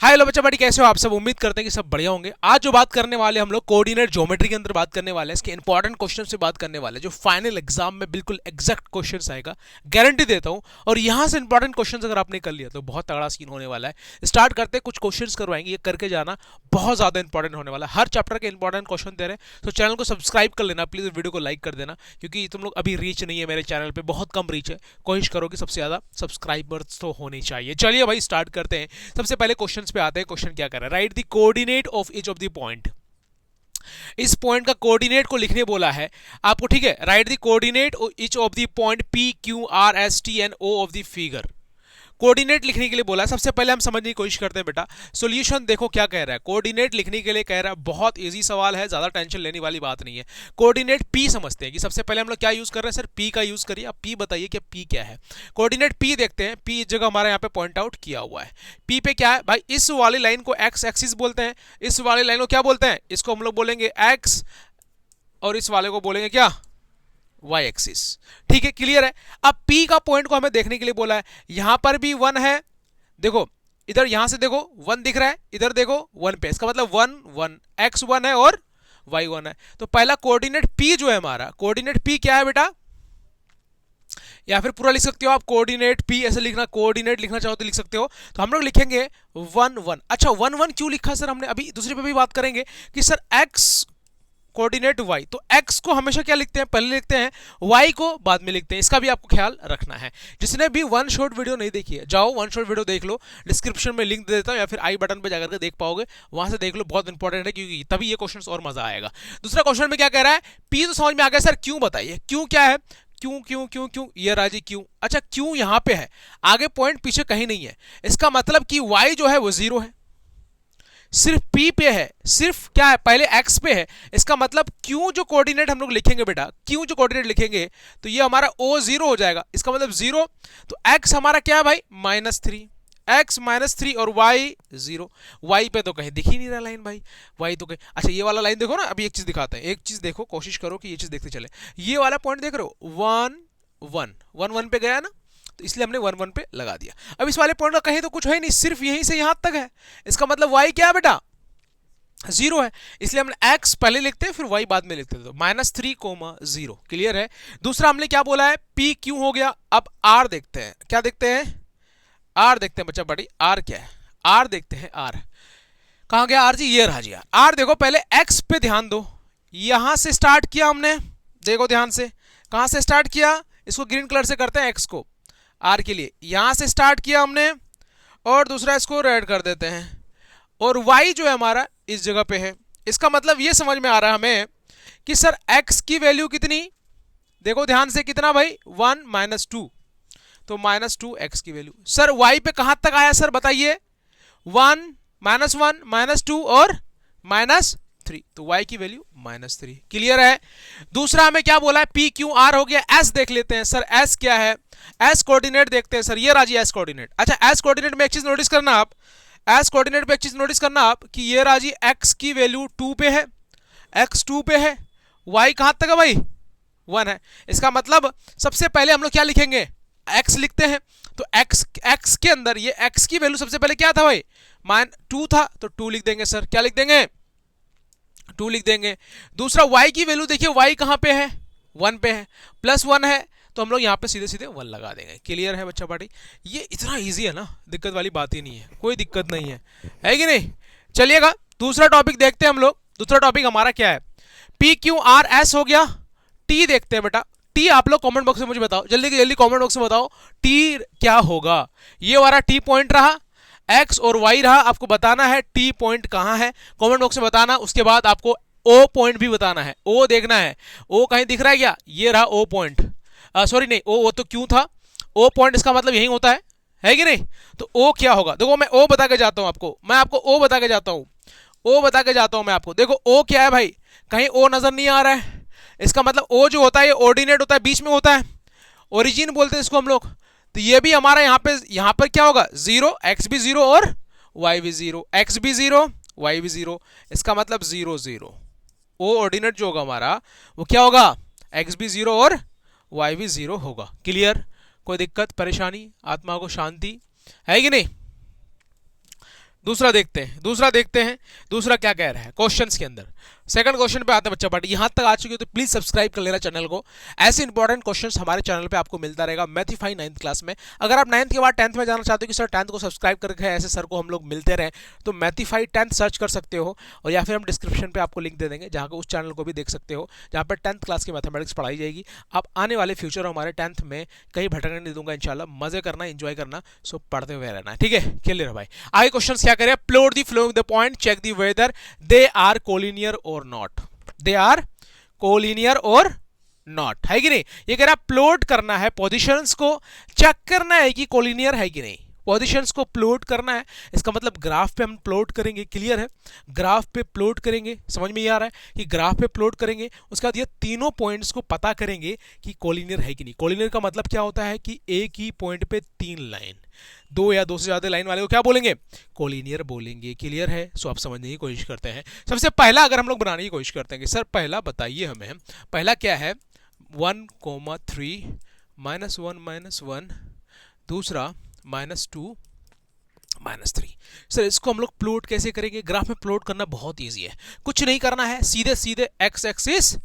Hi hello बच्चा बड़ी, कैसे हो आप सब? उम्मीद करते हैं कि सब बढ़िया होंगे। आज जो बात करने वाले हम लोग कोऑर्डिनेट ज्योमेट्री के अंदर बात करने वाले हैं, इसके इंपॉर्टेंट क्वेश्चन से बात करने वाले हैं जो फाइनल एग्जाम में बिल्कुल एग्जैक्ट क्वेश्चन आएगा, गारंटी देता हूं। और यहां से इंपॉर्टेंट क्वेश्चन अगर आपने कर लिया तो बहुत तगड़ा सीन होने वाला है। स्टार्ट करते हैं, कुछ क्वेश्चन करवाएंगे, ये करके जाना, बहुत ज्यादा इंपॉर्टेंट होने वाला है। हर चैप्टर के इंपॉर्टेंट क्वेश्चन दे रहे हैं, तो चैनल को सब्सक्राइब कर लेना प्लीज, वीडियो को लाइक कर देना, क्योंकि तुम लोग अभी रीच नहीं है मेरे चैनल पे, बहुत कम रीच है। कोशिश करो कि सबसे ज्यादा सब्सक्राइबर्स तो होने चाहिए। चलिए भाई स्टार्ट करते हैं। सबसे पहले क्वेश्चन पे आते हैं। क्वेश्चन क्या कर रहा है? Write the coordinate of each of the point. इस पॉइंट का कोऑर्डिनेट को लिखने बोला है आपको, ठीक है। Write the coordinate each of the point P Q R S T and O of the figure. Coordinate लिखने के लिए बोला है। सबसे पहले हम समझने की कोशिश करते हैं बेटा। सॉल्यूशन देखो क्या कह रहा है। कोऑर्डिनेट लिखने के लिए कह रहा है, बहुत इजी सवाल है, ज्यादा टेंशन लेने वाली बात नहीं है। कोऑर्डिनेट पी समझते हैं कि सबसे पहले हम लोग क्या यूज कर रहे हैं। सर पी का यूज करिए। अब पी बताइए कि पी क्या है। कोऑर्डिनेट पी देखते हैं। पी इस जगह हमारे यहाँ पे पॉइंट आउट किया हुआ है। पी पे क्या है भाई? इस वाली लाइन को एक्स एक्सिस बोलते हैं। इस वाली लाइन को क्या बोलते हैं? इसको हम लोग बोलेंगे एक्स, और इस वाले को बोलेंगे क्या? Y axis. ठीक है, क्लियर है। अब P का पॉइंट को हमें देखने के लिए बोला है। यहां पर भी 1 है, देखो इधर, यहां से देखो 1 दिख रहा है, इधर देखो 1 पे, इसका मतलब 1 1 x 1 है और y 1 है। तो पहला कोऑर्डिनेट P जो है हमारा, कोऑर्डिनेट P क्या है बेटा? या फिर पूरा लिख सकते हो आप, कोऑर्डिनेट P ऐसे लिखना, कोऑर्डिनेट लिखना चाहो तो लिख सकते हो। तो हम लोग लिखेंगे 1 1। अच्छा 1 1 क्यों लिखा सर हमने? अभी दूसरे पे भी बात करेंगे कि सर x कोऑर्डिनेट y, तो x को हमेशा क्या लिखते हैं? पहले लिखते हैं, y को बाद में लिखते हैं। इसका भी आपको ख्याल रखना है। जिसने भी वन शॉट वीडियो नहीं देखी है, जाओ वन शॉट वीडियो देख लो, डिस्क्रिप्शन में लिंक दे देता हूं, या फिर आई बटन पे जाकर के देख पाओगे, वहां से देख लो, बहुत इंपॉर्टेंट है, क्योंकि तभी ये क्वेश्चन और मजा आएगा। दूसरा क्वेश्चन में क्या कह रहा है? P तो समझ में आ गया सर, क्यों बताइए, क्यों क्या है? क्यों क्यों क्यों क्यों, ये राजी क्यों। अच्छा क्यों यहां पे है, आगे पॉइंट पीछे कहीं नहीं है, इसका मतलब कि y जो है वो 0 है, सिर्फ P पे है, सिर्फ क्या है? पहले X पे है। इसका मतलब क्यों जो कोऑर्डिनेट हम लोग लिखेंगे बेटा, क्यों जो कोऑर्डिनेट लिखेंगे तो ये हमारा O 0 हो जाएगा, इसका मतलब 0। तो X हमारा क्या है भाई? -3, x -3 और y 0। y पे तो कहीं दिख ही नहीं रहा लाइन भाई, y तो कहीं, अच्छा ये वाला लाइन देखो ना। अभी एक चीज दिखाते हैं, एक चीज देखो, कोशिश करो कि ये चीज देखते चले। ये वाला पॉइंट देख रहे हो, 1 1 1 1 पे गया ना, तो इसलिए हमने 1 1 पे लगा दिया। अब इस वाले पॉइंट का कहीं तो कुछ है नहीं, सिर्फ यहीं से यहां तक है, इसका मतलब y क्या है बेटा? 0 है, इसलिए हमने x पहले लिखते हैं फिर y बाद में लिखते हैं, तो -3, 0। क्लियर है। दूसरा हमने क्या बोला है? p क्यों हो गया। अब r देखते हैं, क्या देखते हैं? r देखते हैं बच्चा बड़ी, r क्या है? r देखते हैं, r कहां गया r जी? ये रहा जी r। देखो पहले x पे ध्यान दो, यहां से स्टार्ट किया हमने, देखो ध्यान से, कहां से स्टार्ट किया? इसको ग्रीन कलर से करते हैं, x को r के लिए यहां से स्टार्ट किया हमने, और दूसरा इसको रेड कर देते हैं, और y जो है हमारा इस जगह पे है। इसका मतलब ये समझ में आ रहा है हमें कि सर x की वैल्यू कितनी, देखो ध्यान से, कितना भाई? 1 -2, तो -2x की वैल्यू। सर y पे कहां तक आया सर बताइए? 1 -1 -2 और -3, तो y की वैल्यू -3। क्लियर है। दूसरा हमें क्या बोला है? p q r हो गया। s देख लेते हैं, सर s क्या है? s कोऑर्डिनेट देखते हैं। सर ये राजी s कोऑर्डिनेट। अच्छा s कोऑर्डिनेट में एक चीज नोटिस करना आप, एस कोऑर्डिनेट पे एक चीज नोटिस करना आप कि ये राजी x की वैल्यू 2 पे है, x 2 पे है, y कहां तक है भाई? 1 है। इसका मतलब सबसे पहले हम लोग क्या लिखेंगे? x लिखते हैं। तो x के अंदर ये x की वैल्यू सबसे पहले क्या था भाई? 2 था, तो 2 लिख देंगे सर। क्या लिख देंगे? 2 लिख देंगे। दूसरा y की वैल्यू देखिए, y कहां पे है? 1 पे है, +1 है, तो हम लोग यहाँ पे सीधे सीधे 1 लगा देंगे। क्लियर है बच्चा पार्टी? ये इतना इजी है ना, दिक्कत वाली बात ही नहीं है, कोई दिक्कत नहीं है कि नहीं? चलिएगा दूसरा टॉपिक देखते हैं हम लोग। दूसरा टॉपिक हमारा क्या है? पी क्यू आर एस हो गया। टी देखते हैं बेटा। टी आप लोग कमेंट बॉक्स में मुझे बताओ, जल्दी जल्दी कमेंट बॉक्स में बताओ टी क्या होगा। ये वाला टी पॉइंट रहा, एक्स और वाई रहा, आपको बताना है टी पॉइंट कहां है, कमेंट बॉक्स में बताना। उसके बाद आपको ओ पॉइंट भी बताना है, ओ देखना है, ओ कहीं दिख रहा है क्या? ये रहा ओ पॉइंट, सॉरी नहीं, ओ तो क्यों था, ओ पॉइंट इसका मतलब यही होता है कि नहीं? तो ओ क्या होगा? देखो मैं ओ बता के जाता हूं आपको, मैं आपको ओ बता के जाता हूं, ओ बता के जाता हूं मैं आपको। देखो ओ क्या है भाई? कहीं ओ नजर नहीं आ रहा है, इसका मतलब ओ जो होता है ये ऑर्डिनेट होता है, बीच में होता है, ओरिजिन बोलते हैं इसको हम लोग। तो ये भी हमारा यहाँ पर क्या होगा? 0, x भी 0 और y भी 0, x भी 0 y भी 0, इसका मतलब 0 0। ओ ऑर्डिनेट जो होगा हमारा वो क्या होगा? x भी 0 और y भी 0 होगा। क्लियर? कोई दिक्कत परेशानी, आत्मा को शांति है कि नहीं? दूसरा क्या कह रहा है क्वेश्चंस के अंदर। सेकंड क्वेश्चन पे आते हैं बच्चा पार्टी। यहां तक आ चुके हो तो प्लीज सब्सक्राइब कर लेना चैनल को। ऐसे इंपॉर्टेंट क्वेश्चंस हमारे चैनल पे आपको मिलता रहेगा मैथify 9th क्लास में। अगर आप 9th के बाद 10th में जाना चाहते हो कि सर 10th को सब्सक्राइब करके ऐसे सर को हम लोग मिलते रहे, तो मैथify 10th सर्च कर सकते हो, और या फिर हम डिस्क्रिप्शन पे आपको लिंक दे देंगे जहाँ को उस चैनल को भी देख सकते हो, जहाँ पर 10th क्लास की मैथमेटिक्स पढ़ाई जाएगी। आप आने वाले फ्यूचर हमारे 10th में कहीं भटकने नहीं दूंगा इंशाल्लाह। मजे करना, एंजॉय करना, सो पढ़ते हुए रहना है, ठीक है। क्लियर है भाई। आगे क्वेश्चन क्या करें, plot the following the point, check the whether they are collinear or not. They are collinear or not, है कि नहीं। ये कह रहा है प्लॉट करना है, पोजीशंस को चेक करना है कि कोलिनियर है कि नहीं। पोजीशंस को प्लॉट करना है, इसका मतलब ग्राफ पे हम प्लॉट करेंगे। क्लियर है, ग्राफ पे प्लॉट करेंगे, समझ में ये आ रहा है कि ग्राफ पे प्लॉट करेंगे। उसके बाद ये तीनों पॉइंट्स को पता करेंगे कि कोलिनियर है कि नहीं। कोलिनियर का मतलब क्या होता है कि एक ही पॉइंट पे तीन लाइन, दो या दो से ज्यादा लाइन वाले को क्या बोलेंगे, कोलिनियर बोलेंगे। क्लियर है, सो आप समझने की कोशिश करते हैं। सबसे पहला अगर हम लोग बनाने की कोशिश करते हैं कि सर पहला बताइए हमें, पहला क्या है 1,3 -1 -1, दूसरा -2 -3। सर इसको हम लोग प्लॉट कैसे करेंगे। ग्राफ में प्लॉट करना बहुत ईजी है, कुछ नहीं करना है, सीधे सीधे एक्स एक्सिस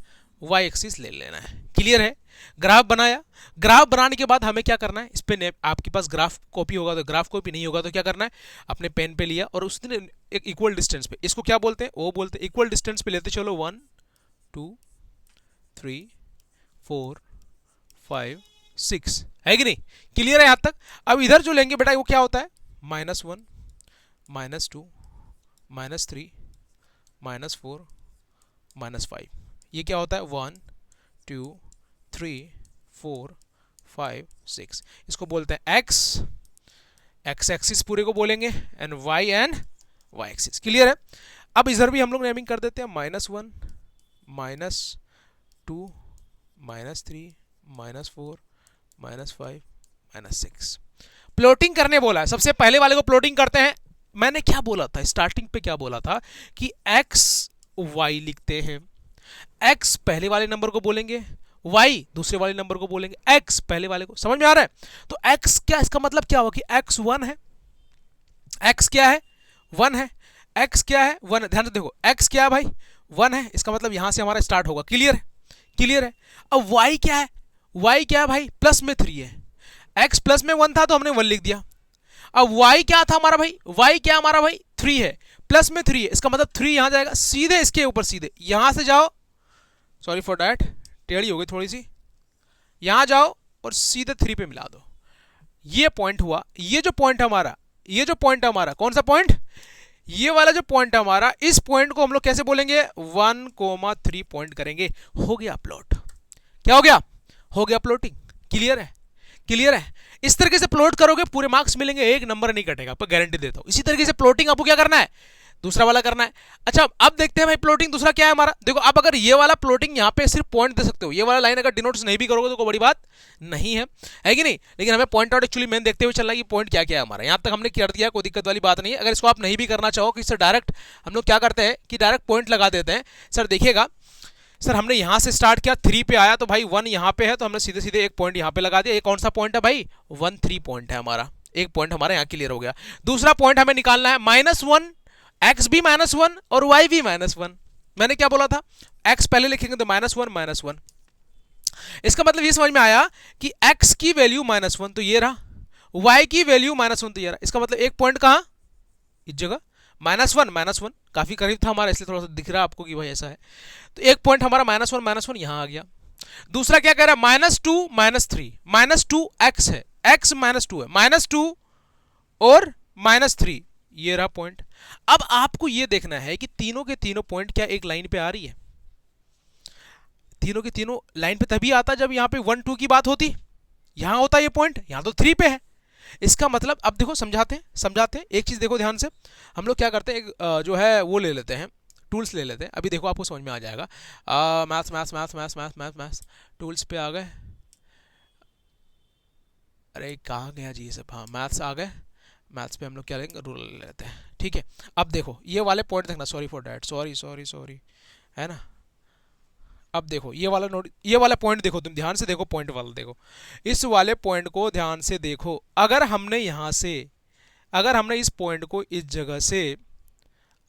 वाई एक्सिस ले लेना है। क्लियर है, ग्राफ बनाया, ग्राफ बनाने के बाद हमें क्या करना है, इस पे आपके पास ग्राफ कॉपी होगा तो ग्राफ कॉपी, नहीं होगा तो क्या करना है, अपने पेन पे लिया और उसने एक इक्वल डिस्टेंस पे, इसको क्या बोलते हैं, वो बोलते हैं इक्वल डिस्टेंस पे लेते चलो 1 2 3 4 5 6, है कि नहीं। क्लियर है यहां तक। अब इधर जो लेंगे बेटा वो क्या होता है, -1 -2 -3 -4 -5। ये क्या होता है 1 2 3 4 5 6। इसको बोलते हैं एक्स, एक्स एक्सिस पूरे को बोलेंगे, एंड वाई एक्सिस। क्लियर है। अब इधर भी हम लोग नेमिंग कर देते हैं -1 -2 -3 -4 -5 -6। प्लॉटिंग करने बोला है, सबसे पहले वाले को प्लॉटिंग करते हैं। मैंने क्या बोला था स्टार्टिंग पे, क्या बोला था कि एक्स वाई लिखते हैं। एक्स पहले वाले नंबर को बोलेंगे, वाई दूसरे वाले नंबर को बोलेंगे, एक्स पहले वाले को। समझ में आ रहा है। तो एक्स क्या, इसका मतलब क्या हुआ कि एक्स 1 है, एक्स क्या है 1 है, एक्स क्या है 1 है। ध्यान से देखो, एक्स क्या है भाई 1 है, इसका मतलब यहां से हमारा स्टार्ट होगा। क्लियर है, क्लियर है। अब वाई क्या है, वाई क्या है भाई प्लस में 3 है, एक्स प्लस में 1 था तो हमने 1 लिख दिया। अब वाई क्या था हमारा भाई, वाई क्या हमारा भाई 3 है, प्लस में 3 है, इसका मतलब 3 यहां जाएगा, सीधे इसके ऊपर, सीधे यहां से जाओ, सॉरी फॉर डैट टेढ़ी हो गई थोड़ी सी, यहां जाओ और सीधे 3 पे मिला दो। ये पॉइंट हुआ। ये जो पॉइंट हमारा, ये जो पॉइंट हमारा कौन सा पॉइंट, ये वाला जो पॉइंट हमारा, इस पॉइंट को हम लोग कैसे बोलेंगे 1,3 पॉइंट करेंगे। हो गया प्लॉट। क्या हो गया, हो गया प्लॉटिंग। क्लियर है, क्लियर है। इस तरीके से प्लॉट करोगे पूरे मार्क्स मिलेंगे, एक नंबर नहीं कटेगा, आपको गारंटी देता हूं। इसी तरीके से प्लॉटिंग आपको क्या करना है, दूसरा वाला करना है। अच्छा अब देखते हैं भाई प्लॉटिंग दूसरा क्या है हमारा। देखो अब अगर ये वाला प्लॉटिंग यहाँ पे सिर्फ पॉइंट दे सकते हो, ये वाला लाइन अगर डिनोट्स नहीं भी करोगे तो कोई बड़ी बात नहीं है कि नहीं। लेकिन हमें पॉइंट आउट एक्चुअली मेन देखते हुए चलना है कि पॉइंट क्या क्या है हमारा। यहाँ तक हमने कर दिया, कोई दिक्कत वाली बात नहीं है। अगर इसको आप नहीं भी करना चाहो कि सर डायरेक्ट हम लोग क्या करते हैं कि डायरेक्ट पॉइंट लगा देते हैं। सर देखिएगा, सर हमने यहां से स्टार्ट किया 3 पे आया तो भाई 1 यहां पे है तो हमने सीधे सीधे एक पॉइंट यहां पे लगा दिया। ये कौन सा पॉइंट है भाई 1 3 पॉइंट है हमारा, एक पॉइंट हमारा यहां क्लियर हो गया। दूसरा पॉइंट हमें निकालना है -1, एक्स भी -1 और वाई भी -1। मैंने क्या बोला था, एक्स पहले लिखेंगे तो -1 -1। इसका मतलब ये समझ में आया कि एक्स की वैल्यू -1 तो ये रहा, वाई की वैल्यू -1 तो ये रहा। इसका मतलब एक पॉइंट कहां, इस जगह -1 काफी करीब था हमारा, इसलिए थोड़ा सा दिख रहा है आपको कि भाई ऐसा है। तो एक पॉइंट हमारा -1 यहां आ गया। दूसरा क्या कह रहा है -2 -3, -2 एक्स है, एक्स -2 है, -2 और -3, ये रहा पॉइंट। अब आपको ये देखना है कि तीनों के तीनों पॉइंट क्या एक लाइन पे आ रही है। तीनों के तीनों लाइन पे तभी आता जब यहां पे 1 2 की बात होती, यहां होता ये पॉइंट, यहां तो 3 पे है। इसका मतलब अब देखो समझाते हैं एक चीज देखो ध्यान से। हम लोग क्या करते हैं, एक जो है वो ले लेते हैं, टूल्स ले लेते हैं। अभी देखो आपको समझ में आ जाएगा। Maths maths maths maths maths maths maths tools पे आ गए। अरे कहाँ गया जी ये सब, हाँ मैथ्स आ गए। मैथ्स पे हम लोग क्या लेंगे, रूल ले लेते हैं। ठीक है, अब देखो ये वाले पॉइंट देखना, सॉरी फॉर डैट, सॉरी है ना। अब देखो ये वाला नोट, ये वाला पॉइंट देखो, तुम ध्यान से देखो, पॉइंट वाला देखो, इस वाले पॉइंट को ध्यान से देखो। अगर हमने यहां से अगर हमने इस पॉइंट को इस जगह से,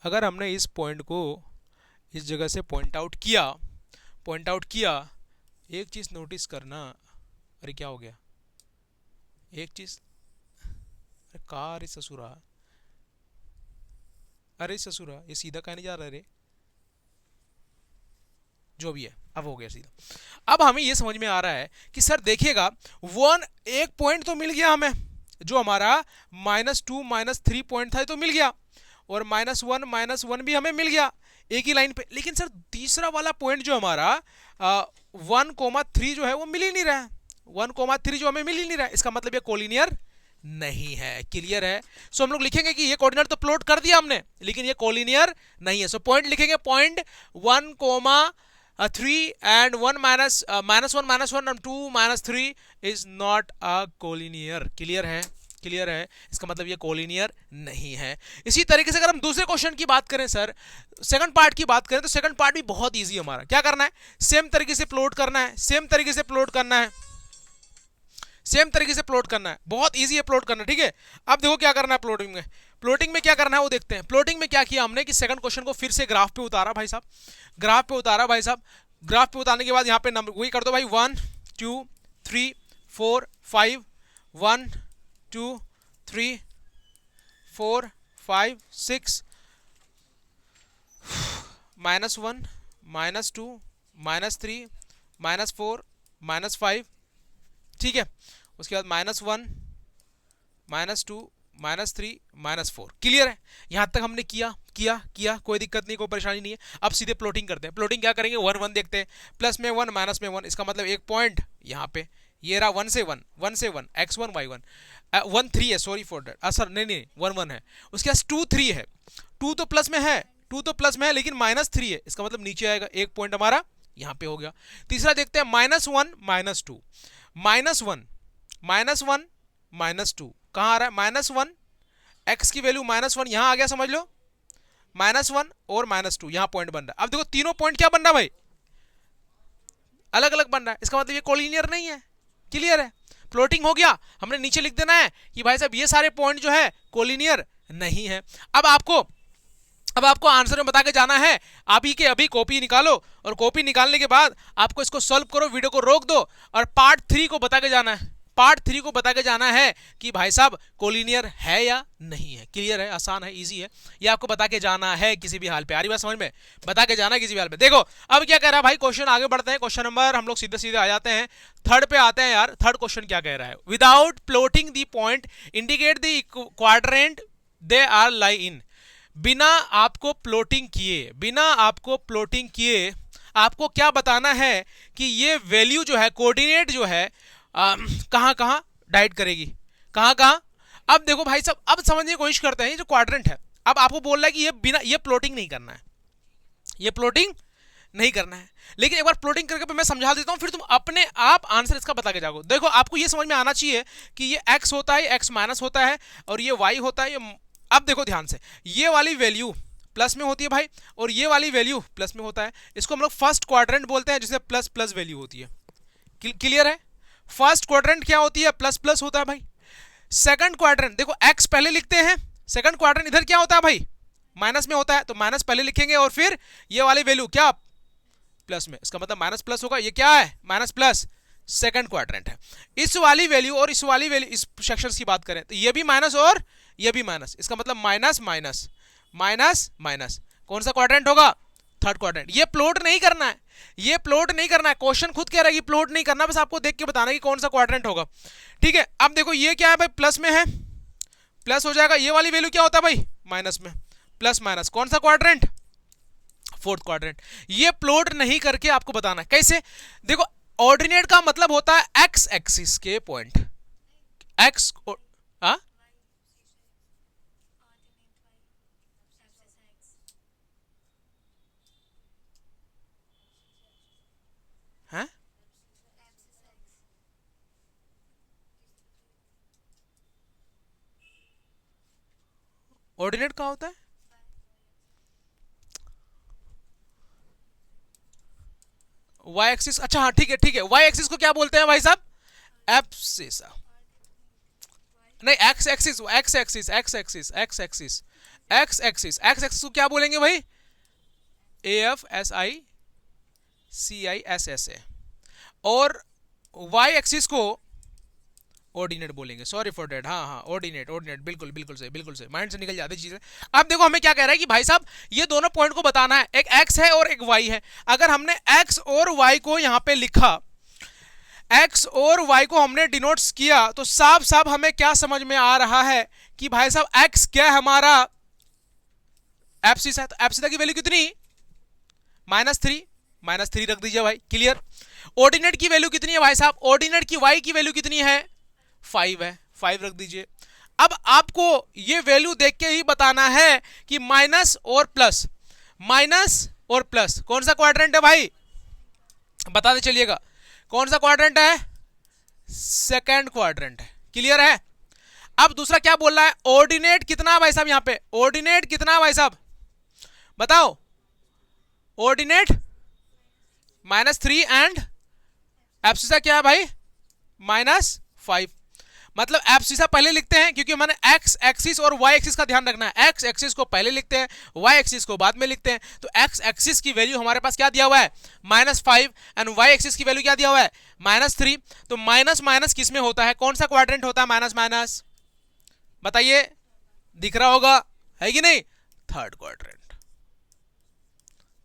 अगर हमने इस पॉइंट को इस जगह से पॉइंट आउट किया, एक चीज नोटिस करना। अरे क्या हो गया, एक चीज, अरे कार ही ससुरा, अरे ससुरा ये सीधा कहीं नहीं जा रहा रे, जो भी है अब हो गया सीधा। अब हमें ये समझ में आ रहा है कि सर देखिएगा, वन एक पॉइंट तो मिल गया हमें, जो हमारा -2 -3 पॉइंट था तो मिल गया, और -1 भी हमें मिल गया एक ही लाइन पे। लेकिन सर तीसरा वाला पॉइंट जो हमारा 1,3 जो है वो मिल ही नहीं रहा है, 1,3 जो हमें मिल ही नहीं रहा है, इसका मतलब ये कोलिनियर नहीं है। क्लियर है? सो हम लोग लिखेंगे कि ये कोऑर्डिनेट तो प्लॉट कर दिया हमने, लेकिन ये कोलिनियर नहीं है। सो पॉइंट लिखेंगे, point 1,3 and 1 -1 and 2 -3 is not a collinear। Clear है? क्लियर है? इसका मतलब ये कोलिनियर नहीं है। इसी तरीके से अगर हम दूसरे क्वेश्चन की बात करें सर, सेकंड पार्ट की बात करें, तो सेकंड पार्ट भी बहुत इजी है हमारा। क्या करना है? सेम तरीके से प्लॉट करना है, सेम तरीके से प्लॉट करना है, सेम तरीके से प्लॉट करना है, बहुत इजी है प्लॉट करना। ठीक है, अब देखो क्या करना है प्लॉटिंग में। प्लॉटिंग में क्या करना है वो देखते हैं। प्लॉटिंग में क्या किया हमने कि सेकंड क्वेश्चन को फिर से ग्राफ पे उतारा भाई साहब, ग्राफ पे उतारा भाई साहब। ग्राफ पे उतारने के बाद यहाँ पे नंबर वही कर दो भाई, 1 2 3 4 5, 1 2 3 4 5 6, -1 -2 -3 -4 -5। ठीक है, उसके बाद -1 -2 -3 -4। क्लियर है? यहां तक हमने किया किया किया, कोई दिक्कत नहीं, कोई परेशानी नहीं है। अब सीधे प्लॉटिंग करते हैं। प्लॉटिंग क्या करेंगे? 1 1 देखते हैं, प्लस में 1 माइनस में 1, इसका मतलब एक पॉइंट यहाँ पे ये रहा 1 से 1, 1 से 1 x1 y1, 1 3 है, सॉरी फॉर दैट, सर नहीं नहीं 1 1 है। उसके बाद 2 3 है, 2 तो प्लस में है, 2 तो प्लस में है, लेकिन -3 है, इसका मतलब नीचे आएगा, एक पॉइंट हमारा यहाँ पे हो गया। तीसरा देखते हैं, -1 -2, -1 -2 कहाँ आ रहा है? -1 x की वैल्यू -1 यहां आ गया, समझ लो, -1 और -2 यहां पॉइंट बन रहा है। अब देखो तीनों पॉइंट क्या बन रहा है भाई? अलग अलग बन रहा है, इसका मतलब ये कोलिनियर नहीं है। क्लियर है? प्लॉटिंग हो गया, हमने नीचे लिख देना है कि भाई साहब ये सारे पॉइंट जो है कोलिनियर नहीं है। अब आपको आंसर में बता के जाना है, अभी के अभी कॉपी निकालो, और कॉपी निकालने के बाद आपको इसको सॉल्व करो, वीडियो को रोक दो, और पार्ट 3 को बता के जाना है, पार्ट 3 को बता के जाना है कि भाई साहब कोलिनियर है या नहीं है। क्लियर है? आसान है, इजी है, ये आपको बता के जाना है किसी भी हाल पे। आ रही बात समझ में? बता के जाना है किसी भी हाल पे। देखो अब क्या कह रहा है भाई, क्वेश्चन आगे बढ़ते हैं। क्वेश्चन नंबर हम लोग सीधे सीधे आ जाते हैं, थर्ड पे आते हैं यार। थर्ड क्वेश्चन क्या कह रहा है? Without plotting the point indicate the quadrant they are lie in. बिना आपको प्लॉटिंग किए, बिना आपको प्लॉटिंग किए आपको क्या बताना है कि ये वैल्यू जो है, कोऑर्डिनेट जो है, कहां कहां डाइट करेगी, कहां कहां। अब देखो भाई साहब, अब समझने की कोशिश करते हैं, ये जो क्वाड्रेंट है, अब आपको बोल रहा है कि ये बिना, ये प्लॉटिंग नहीं करना है, ये प्लॉटिंग नहीं करना है। लेकिन एक बार प्लॉटिंग करके मैं समझा देता हूं, फिर तुम अपने आप आंसर इसका बता के जाओ। देखो आपको ये समझ में आना चाहिए कि ये x होता है, x माइनस होता है, और ये y होता है, ये। अब देखो ध्यान से, ये वाली वैल्यू प्लस में होती है भाई, और ये वाली वैल्यू प्लस में होता है, इसको हम लोग फर्स्ट क्वाड्रेंट बोलते हैं, जिसमें प्लस प्लस वैल्यू होती है। क्लियर है? फर्स्ट क्वाड्रेंट क्या होती है? प्लस प्लस होता है भाई। सेकंड क्वाड्रेंट देखो, x पहले लिखते हैं, सेकंड क्वाड्रेंट इधर क्या होता है भाई? माइनस में होता है, तो माइनस पहले लिखेंगे, और फिर ये वाली वैल्यू क्या? प्लस में, इसका मतलब माइनस प्लस होगा। ये क्या है? माइनस प्लस, सेकंड क्वाड्रेंट है। इस वाली वैल्यू और इस वाली वैल्यू, इस सेक्शन की बात करें तो ये भी माइनस और ये भी माइनस, इसका मतलब माइनस माइनस माइनस माइनस, कौन सा क्वाड्रेंट होगा? Third quadrant. ये प्लॉट नहीं करना है, ये प्लॉट नहीं करना है, क्वेश्चन खुद कह रहा है कि प्लॉट नहीं करना, बस आपको देख के बताना है कि कौन सा क्वाड्रेंट होगा। ठीक है, अब देखो ये क्या है भाई? प्लस में है, प्लस हो जाएगा। ये वाली वैल्यू क्या होता है भाई? माइनस में, प्लस माइनस, कौन सा क्वाड्रेंट? Fourth quadrant. ये प्लॉट नहीं करके आपको बताना है। कैसे? देखो ऑर्डिनेट का मतलब होता है एक्स एक्सिस के पॉइंट, एक्स हाँ, ऑर्डिनेट का होता है वाई एक्सिस। अच्छा हाँ ठीक है ठीक है, वाई एक्सिस को क्या बोलते हैं भाई साहब? एब्सिसा। नहीं, X axis, X axis, X axis, X axis, X axis, X axis को क्या बोलेंगे भाई? A F S I C I S S A. और वाई एक्सिस को ऑर्डिनेट बोलेंगे, सॉरी फॉर डेट, हाँ हाँ ऑर्डिनेट, ऑर्डिनेट, बिल्कुल बिल्कुल सही, बिल्कुल सही, माइंड से निकल जाती चीजें। अब देखो हमें क्या कह रहा है कि भाई साहब ये दोनों पॉइंट को बताना है, एक एक्स है और एक वाई है। अगर हमने एक्स और वाई को यहां पे लिखा, एक्स और वाई को हमने डिनोट्स किया, तो साफ साफ हमें क्या समझ में आ रहा है कि भाई साहब एक्स क्या है हमारा? एब्सिस है। तो एब्सिस की वैल्यू कितनी? -3, -3 रख दीजिए भाई, क्लियर। ऑर्डिनेट की वैल्यू कितनी है भाई साहब? ऑर्डिनेट की वाई की वैल्यू कितनी है? 5 है, 5 रख दीजिए। अब आपको ये वैल्यू देख के ही बताना है कि माइनस और प्लस, माइनस और प्लस कौन सा क्वाड्रेंट है भाई? बता दे चलिएगा, कौन सा क्वाड्रेंट है? सेकंड क्वाड्रेंट है, क्लियर है। अब दूसरा क्या बोल रहा है? ऑर्डिनेट कितना भाई साहब? यहां पे ऑर्डिनेट कितना भाई साहब बताओ? ऑर्डिनेट -3 एंड एब्सिसा क्या है भाई? -5। मतलब एब्सिसा पहले लिखते हैं क्योंकि मैंने एक्स एक्सिस और वाई एक्सिस का ध्यान रखना है। एक्स एक्सिस को पहले लिखते हैं, वाई एक्सिस को बाद में लिखते हैं। तो एक्स एक्सिस की वैल्यू हमारे पास क्या दिया हुआ है? -5 एंड वाई एक्सिस की वैल्यू क्या दिया हुआ है? -3। तो माइनस माइनस किस में होता है? कौन सा क्वाड्रेंट होता है माइनस माइनस? बताइए, दिख रहा होगा, है कि नहीं? Third quadrant,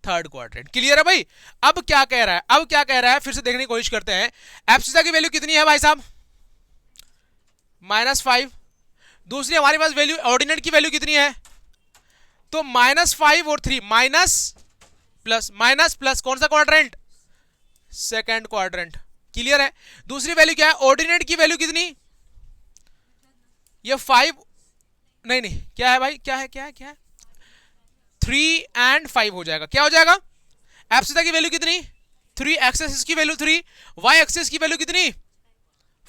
third quadrant, clear है भाई। अब क्या कह रहा है? अब क्या कह रहा है फिर से देखने की कोशिश करते हैं। एब्सिसा की वैल्यू कितनी है भाई साहब? -5। दूसरी हमारे पास वैल्यू, ऑर्डिनेट की वैल्यू कितनी है? तो -5 और 3, माइनस प्लस कौन सा क्वाड्रेंट? सेकंड क्वाड्रेंट, क्लियर है। दूसरी वैल्यू क्या है? ऑर्डिनेट की वैल्यू कितनी? ये 5, नहीं नहीं, क्या है भाई? क्या है, क्या है, क्या है? 3 एंड 5 हो जाएगा। क्या हो जाएगा? एब्सिसा की वैल्यू कितनी? 3, एक्स एक्सिस की वैल्यू 3, वाई एक्सिस की वैल्यू कितनी?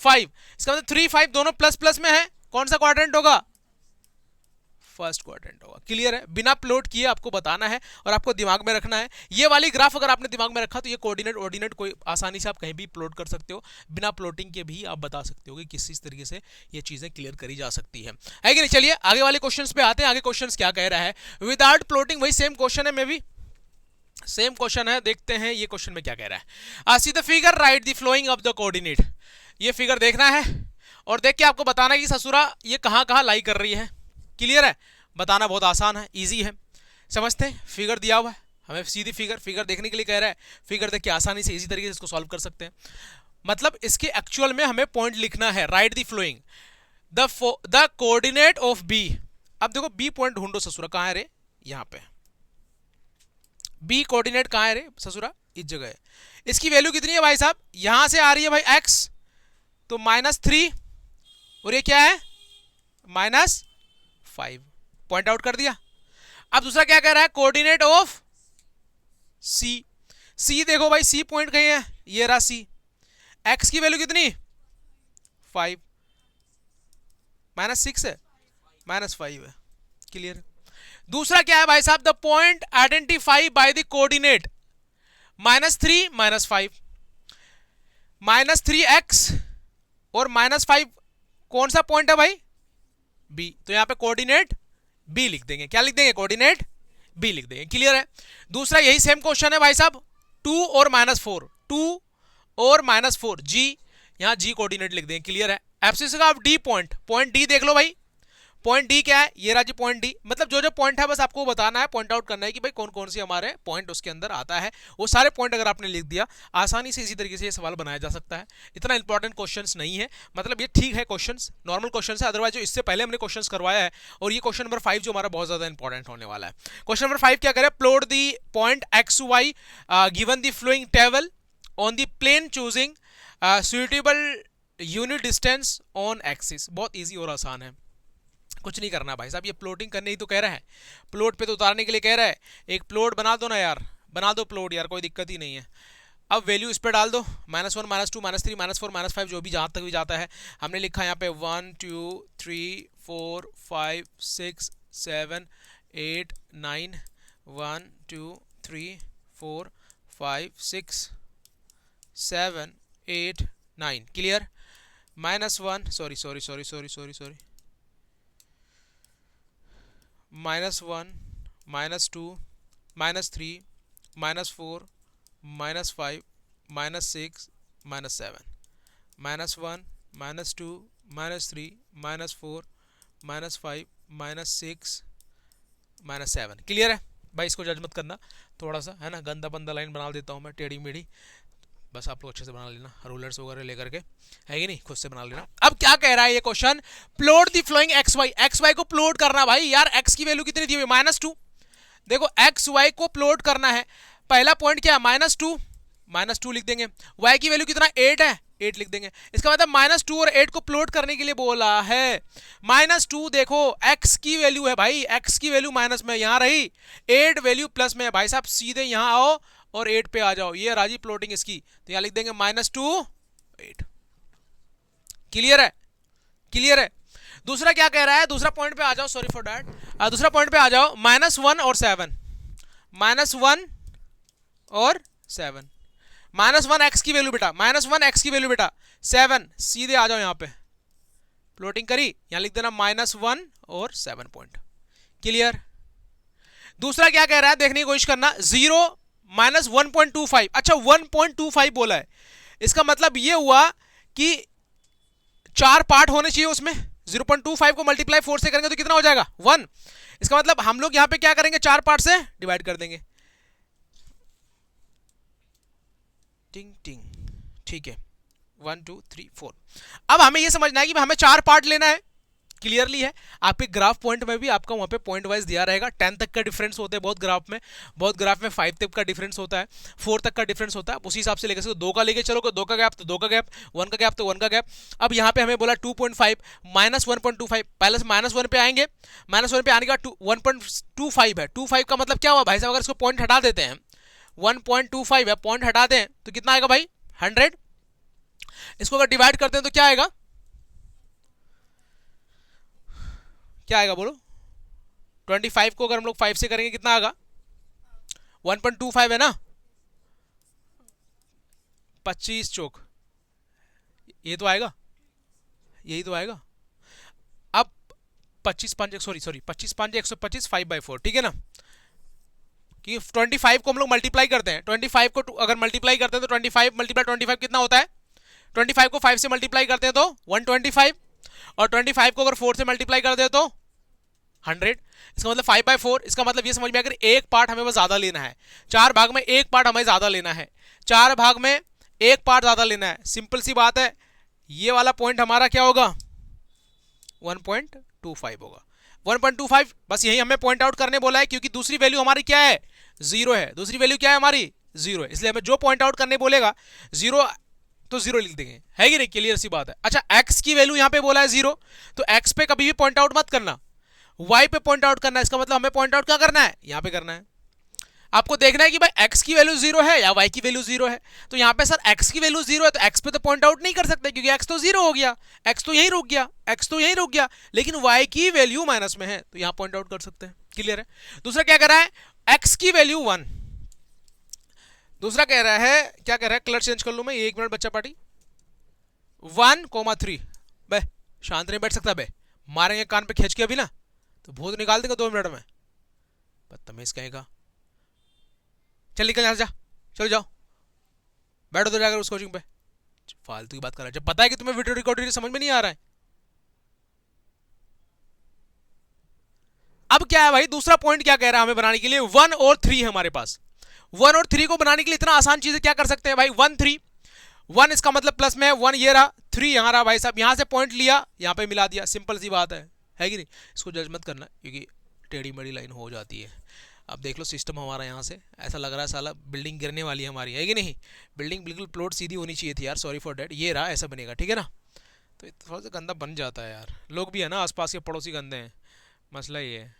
5। इसका मतलब 3 5 दोनों प्लस प्लस में है। कौन सा क्वाड्रेंट होगा? फर्स्ट क्वाड्रेंट होगा, क्लियर है। बिना प्लॉट किए आपको बताना है और आपको दिमाग में रखना है। ये वाली ग्राफ अगर आपने दिमाग में रखा तो ये कोऑर्डिनेट ऑर्डिनेट कोई आसानी से आप कहीं भी प्लॉट कर सकते हो। बिना प्लॉटिंग के भी आप बता सकते हो कि किस तरीके से ये चीजें क्लियर करी जा सकती है कि नहीं। चलिए आगे वाले क्वेश्चंस पे आते हैं। आगे क्वेश्चंस क्या कह रहा है? विदाउट प्लॉटिंग, वही सेम क्वेश्चन है, मे भी सेम क्वेश्चन है। देखते हैं ये क्वेश्चन में क्या कह रहा है। See the figure, right the flowing of the coordinate. ये फिगर देखना है और देख के आपको बताना है कि ससुरा ये कहां कहां लाई कर रही है, क्लियर है। बताना बहुत आसान है, इजी है, समझते हैं। फिगर दिया हुआ है, हमें सीधी फिगर देखने के लिए कह रहा है। फिगर देख के आसानी से इजी तरीके से इसको सॉल्व कर सकते हैं। मतलब इसके एक्चुअल में हमें पॉइंट लिखना है, write the following the coordinate of B. अब देखो बी पॉइंट ढूंढो ससुरा, कहां है रे? यहां पे बी कोऑर्डिनेट कहां है रे ससुरा? इस जगह है। इसकी वैल्यू कितनी है भाई साहब? यहां से आ रही है भाई एक्स, तो -3, और ये क्या है? -5, पॉइंट आउट कर दिया। अब दूसरा क्या कह रहा है? कोऑर्डिनेट ऑफ सी। सी देखो भाई, सी पॉइंट कहीं है, ये रहा सी। एक्स की वैल्यू कितनी? 5, -6 है, -5 है, क्लियर। दूसरा क्या है भाई साहब? The point identify by the coordinate -3 -5, -3x और -5 कौन सा पॉइंट है भाई? बी। तो यहां पे कोऑर्डिनेट बी लिख देंगे। क्या लिख देंगे? कोऑर्डिनेट बी लिख देंगे, क्लियर है। दूसरा यही सेम क्वेश्चन है भाई साहब, 2 और -4, 2 और -4, जी, यहां जी कोऑर्डिनेट लिख देंगे, क्लियर है। एब्सिस का डी पॉइंट, पॉइंट डी देख लो भाई, पॉइंट डी क्या है? ये रहा जी पॉइंट डी। मतलब जो जो पॉइंट है बस आपको बताना है, पॉइंट आउट करना है कि भाई कौन कौन से हमारे पॉइंट उसके अंदर आता है। वो सारे पॉइंट अगर आपने लिख दिया, आसानी से इसी तरीके से ये सवाल बनाया जा सकता है। इतना इंपॉर्टेंट क्वेश्चंस नहीं है, मतलब ये ठीक है, क्वेश्चंस नॉर्मल क्वेश्चंस है। अदरवाइज जो इससे पहले हमने क्वेश्चंस करवाया है, और ये क्वेश्चन नंबर 5 जो हमारा बहुत ज्यादा इंपॉर्टेंट होने वाला है। क्वेश्चन नंबर 5 क्या करें? Plot the point X Y given the following table on the plane choosing suitable unit distance on axis. बहुत ईजी और आसान है, कुछ नहीं करना भाई साहब। ये प्लॉटिंग करने ही तो कह रहा है, प्लॉट पे तो उतारने के लिए कह रहा है। एक प्लॉट बना दो ना यार, बना दो प्लॉट यार, कोई दिक्कत ही नहीं है। अब वैल्यू इस पर डाल दो, -1 -2 -3 -4 -5 जो भी जहां तक भी जाता है। हमने लिखा यहाँ पे 1 2 3 4 5 6 7 8 9, 1 2 3 4 5 6 7 8 9, क्लियर। -1, सॉरी, -1, -2, -3, -4, -5, -6, -7, -1, -2, -3, -4, -5, -6, -7। क्लियर है भाई? इसको जज मत करना, थोड़ा सा है ना गंदा बंदा लाइन बना देता हूँ मैं, टेढ़ी मेढ़ी, बस आप लोग अच्छे से बना लेना, रूलर्स वगैरह लेकर के, है कि नहीं, खुद से बना लेना। अब क्या कह रहा है ये question, plot the following X Y, X Y को प्लॉट करना भाई यार, एक्स की वैल्यू कितनी दी हुई -2, देखो एक्स वाई को प्लॉट करना है, पहला पॉइंट क्या है -2, -2 लिख देंगे, वाई की वैल्यू कितना 8 है, 8 लिख देंगे, इसका मतलब -2 और 8 को प्लॉट करने के लिए बोला है। -2 देखो x की वैल्यू है भाई, x की वैल्यू माइनस में यहां रही, 8 वैल्यू प्लस में है भाई साहब, सीधे यहां आओ और 8 पे आ जाओ, ये राजी प्लॉटिंग इसकी, तो यहां लिख देंगे -2 8। क्लियर है? क्लियर है? दूसरा क्या कह रहा है, दूसरा पॉइंट पे आ जाओ, सॉरी फॉर दैट, दूसरा पॉइंट पे आ जाओ, -1 और 7, -1 और 7, -1 एक्स की वैल्यू बेटा, -1 एक्स की वैल्यू बेटा 7, सीधे आ जाओ यहां पे, प्लॉटिंग करी, यहां लिख देना -1 और 7 पॉइंट। क्लियर? दूसरा क्या कह रहा है, देखने की कोशिश करना, 0 -1.25, अच्छा 1.25 बोला है, इसका मतलब ये हुआ कि 4 पार्ट होने चाहिए उसमें, 0.25 को मल्टीप्लाई 4 से करेंगे तो कितना हो जाएगा 1, इसका मतलब हम लोग यहां पे क्या करेंगे, 4 पार्ट से डिवाइड कर देंगे, टिंग टिंग, ठीक है, 1 2 3 4। अब हमें यह समझना है कि हमें 4 पार्ट लेना है, क्लियरली है, आपके ग्राफ पॉइंट में भी आपका वहां पे पॉइंट वाइज दिया रहेगा, 10 तक का डिफरेंस होता है बहुत ग्राफ में, बहुत ग्राफ में 5 तक का डिफरेंस होता है, 4 तक का डिफरेंस होता है, उसी हिसाब से लेकर 2 का लेके चलो, 2 का गैप तो 2 का गैप, 1 का गैप तो 1 का गैप। अब यहाँ पे हमें बोला 2.5 -1.25, पहले से -1 पे आएंगे, -1 पे आने का 1.25 है, 25 का मतलब क्या हुआ भाई साहब, अगर इसको पॉइंट हटा देते हैं, 1.25 है, पॉइंट हटा दें तो कितना आएगा भाई 100, इसको अगर डिवाइड करते हैं तो क्या आएगा, क्या आएगा बोलो, 25 को अगर हम लोग 5 से करेंगे कितना आएगा, 1.25 है ना, 25 चौक, ये तो आएगा, यही तो आएगा। अब 25 5 सॉरी 25 5 125, 5/4, ठीक है ना, कि 25 को हम लोग मल्टीप्लाई करते हैं, 25 को अगर मल्टीप्लाई करते हैं तो 25 मल्टीप्लाई 25 कितना होता है, 25 को 5 से मल्टीप्लाई करते हैं तो 125, और 25 को अगर 4 से मल्टीप्लाई करते हैं तो 100, इसका मतलब 5/4, इसका मतलब ये समझ में अगर एक पार्ट हमें बस ज्यादा लेना है, 4 भाग में एक पार्ट हमें ज्यादा लेना है, 4 भाग में एक पार्ट ज्यादा लेना है, सिंपल सी बात है, ये वाला पॉइंट हमारा क्या होगा 1.25 होगा, 1.25, बस यही हमें पॉइंट आउट करने बोला है, क्योंकि दूसरी वैल्यू हमारी क्या है 0 है, दूसरी वैल्यू क्या है हमारी 0 है, इसलिए हमें जो पॉइंट आउट करने बोलेगा 0 तो 0 लिख देंगे, है कि नहीं, क्लियर सी बात है। अच्छा x की वैल्यू यहां पे बोला है 0, तो x पे कभी भी पॉइंट आउट मत करना, y पे पॉइंट आउट करना है, इसका मतलब हमें पॉइंट आउट क्या करना है, यहां पे करना है, आपको देखना है कि भाई x की वैल्यू 0 है या y की वैल्यू 0 है, तो यहां पे सर x की वैल्यू 0 है तो x पे तो पॉइंट आउट नहीं कर सकते, क्योंकि x तो 0 हो गया, x तो यहीं रुक गया, x तो यहीं रुक गया, लेकिन y की वैल्यू माइनस में है तो यहां पॉइंट आउट कर सकते हैं, क्लियर है। दूसरा क्या कर रहा है, x की वैल्यू 1, दूसरा कह रहा है, क्या कह रहा है, कलर चेंज कर लूं मैं, 1 मिनट बच्चा पार्टी, 1,3, बे शांत नहीं बैठ सकता बे, मारेंगे कान पे खींच के अभी ना, तो भूत निकाल देगा 2 मिनट में, बदतमीज कहेगा, चल निकल यहां से, जा चलो जाओ, बैठो तो जाकर उस कोचिंग पे, फालतू की बात कर रहा है, जब पता है कि तुम्हें वीडियो रिकॉर्डिंग समझ में नहीं आ रहा है। अब क्या है भाई, दूसरा पॉइंट क्या कह रहा है हमें बनाने के लिए, 1 और 3 है हमारे पास, 1 और 3 को बनाने के लिए इतना आसान चीज क्या कर सकते हैं भाई, 1 3, 1 इसका मतलब प्लस में है, 1 ये रहा, 3 यहाँ रहा भाई साहब, यहां से पॉइंट लिया यहाँ पे मिला दिया, सिंपल सी बात है कि नहीं, इसको जज मत करना क्योंकि टेढ़ी मेढ़ी लाइन हो जाती है। अब देख लो सिस्टम हमारा यहाँ से ऐसा लग रहा है साला बिल्डिंग गिरने वाली है हमारी, है कि नहीं, बिल्डिंग बिल्कुल प्लॉट सीधी होनी चाहिए थी यार, सॉरी फॉर डैट, ये रहा ऐसा बनेगा, ठीक है ना, तो थोड़ा सा गंदा बन जाता है यार, लोग भी है ना आसपास के पड़ोसी गंदे हैं, मसला ये है,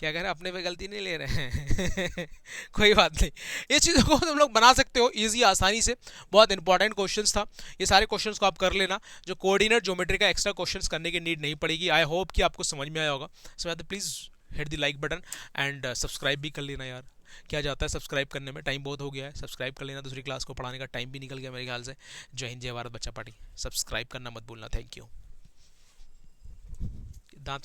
क्या कह रहे हैं, अपने पे गलती नहीं ले रहे हैं कोई बात नहीं, ये चीज़ों को तुम लोग बना सकते हो इजी आसानी से, बहुत इंपॉर्टेंट क्वेश्चंस था, ये सारे क्वेश्चंस को आप कर लेना, जो कोऑर्डिनेट ज्योमेट्री का एक्स्ट्रा क्वेश्चंस करने की नीड नहीं पड़ेगी। आई होप कि आपको समझ में आया होगा, so please hit the like button and subscribe भी कर लेना यार। क्या जाता है सब्सक्राइब करने में, टाइम बहुत हो गया है, सब्सक्राइब कर लेना, दूसरी क्लास को पढ़ाने का टाइम भी निकल गया मेरे ख्याल से। जय हिंद, जय भारत बच्चा पार्टी, सब्सक्राइब करना मत भूलना। Thank you. दांत